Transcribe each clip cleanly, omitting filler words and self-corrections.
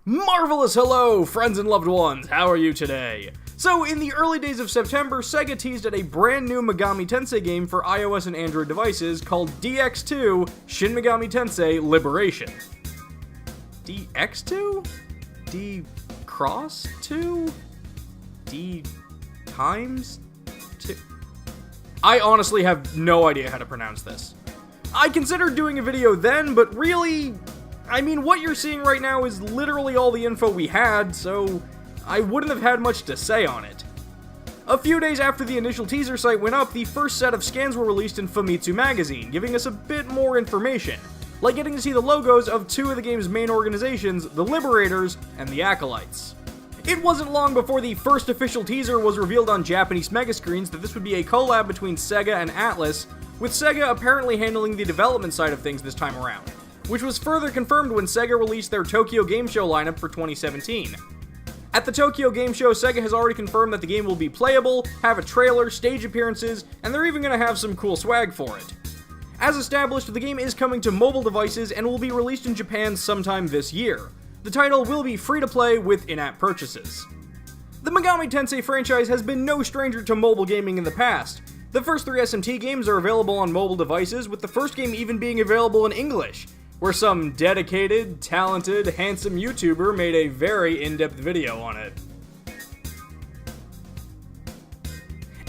Marvelous hello, friends and loved ones, how are you today? So, in the early days of September, Sega teased at a brand new Megami Tensei game for iOS and Android devices called Dx2 Shin Megami Tensei Liberation. DX2? D cross 2? D times 2? I honestly have no idea how to pronounce this. I considered doing a video then, but really, what you're seeing right now is literally all the info we had, so I wouldn't have had much to say on it. A few days after the initial teaser site went up, the first set of scans were released in Famitsu magazine, giving us a bit more information, like getting to see the logos of two of the game's main organizations, the Liberators and the Acolytes. It wasn't long before the first official teaser was revealed on Japanese megascreens that this would be a collab between Sega and Atlus, with Sega apparently handling the development side of things this time around, which was further confirmed when Sega released their Tokyo Game Show lineup for 2017. At the Tokyo Game Show, Sega has already confirmed that the game will be playable, have a trailer, stage appearances, and they're even going to have some cool swag for it. As established, the game is coming to mobile devices and will be released in Japan sometime this year. The title will be free to play with in-app purchases. The Megami Tensei franchise has been no stranger to mobile gaming in the past. The first three SMT games are available on mobile devices, with the first game even being available in English, where some dedicated, talented, handsome YouTuber made a very in-depth video on it.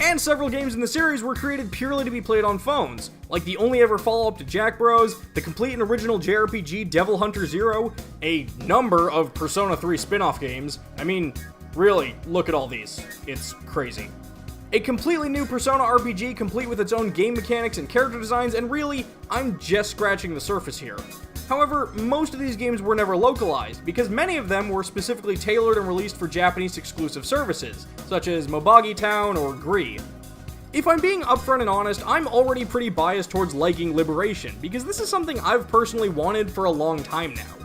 And several games in the series were created purely to be played on phones, like the only ever follow-up to Jack Bros, the complete and original JRPG Devil Hunter Zero, a number of Persona 3 spin-off games. Really, look at all these. It's crazy. A completely new Persona RPG complete with its own game mechanics and character designs, and really, I'm just scratching the surface here. However, most of these games were never localized, because many of them were specifically tailored and released for Japanese exclusive services, such as Mobagi Town or Gree. If I'm being upfront and honest, I'm already pretty biased towards liking Liberation, because this is something I've personally wanted for a long time now.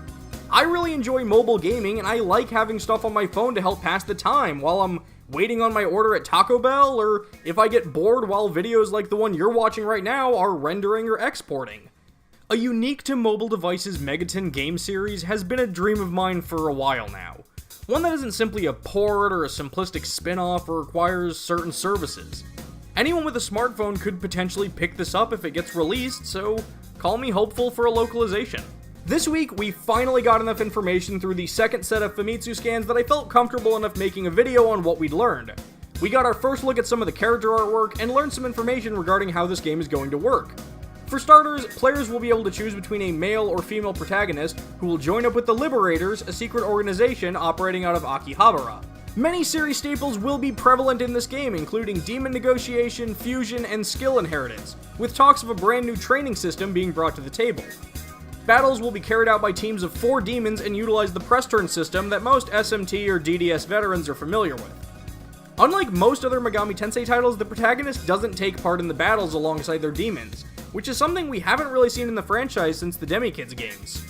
I really enjoy mobile gaming, and I like having stuff on my phone to help pass the time while I'm waiting on my order at Taco Bell, or if I get bored while videos like the one you're watching right now are rendering or exporting. A unique to mobile devices Megaton game series has been a dream of mine for a while now. One that isn't simply a port or a simplistic spin-off or requires certain services. Anyone with a smartphone could potentially pick this up if it gets released, so call me hopeful for a localization. This week, we finally got enough information through the second set of Famitsu scans that I felt comfortable enough making a video on what we'd learned. We got our first look at some of the character artwork and learned some information regarding how this game is going to work. For starters, players will be able to choose between a male or female protagonist who will join up with the Liberators, a secret organization operating out of Akihabara. Many series staples will be prevalent in this game, including demon negotiation, fusion, and skill inheritance, with talks of a brand new training system being brought to the table. Battles will be carried out by teams of 4 demons and utilize the press turn system that most SMT or DDS veterans are familiar with. Unlike most other Megami Tensei titles, the protagonist doesn't take part in the battles alongside their demons, which is something we haven't really seen in the franchise since the Demi-Kids games.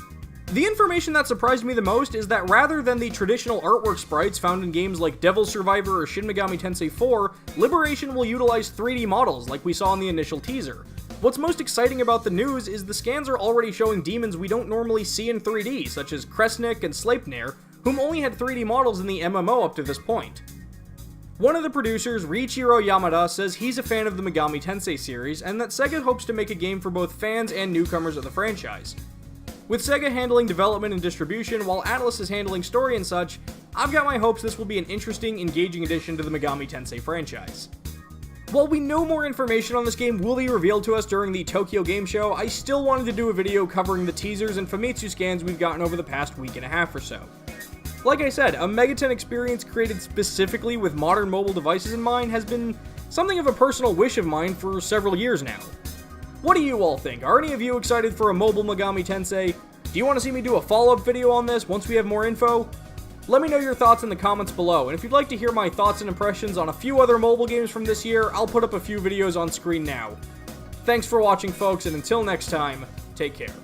The information that surprised me the most is that rather than the traditional artwork sprites found in games like Devil Survivor or Shin Megami Tensei 4, Liberation will utilize 3D models like we saw in the initial teaser. What's most exciting about the news is the scans are already showing demons we don't normally see in 3D, such as Kresnik and Sleipnir, whom only had 3D models in the MMO up to this point. One of the producers, Riichiro Yamada, says he's a fan of the Megami Tensei series, and that Sega hopes to make a game for both fans and newcomers of the franchise. With Sega handling development and distribution, while Atlus is handling story and such, I've got my hopes this will be an interesting, engaging addition to the Megami Tensei franchise. While we know more information on this game will be revealed to us during the Tokyo Game Show, I still wanted to do a video covering the teasers and Famitsu scans we've gotten over the past week and a half or so. Like I said, a Megaton experience created specifically with modern mobile devices in mind has been something of a personal wish of mine for several years now. What do you all think? Are any of you excited for a mobile Megami Tensei? Do you want to see me do a follow-up video on this once we have more info? Let me know your thoughts in the comments below, and if you'd like to hear my thoughts and impressions on a few other mobile games from this year, I'll put up a few videos on screen now. Thanks for watching, folks, and until next time, take care.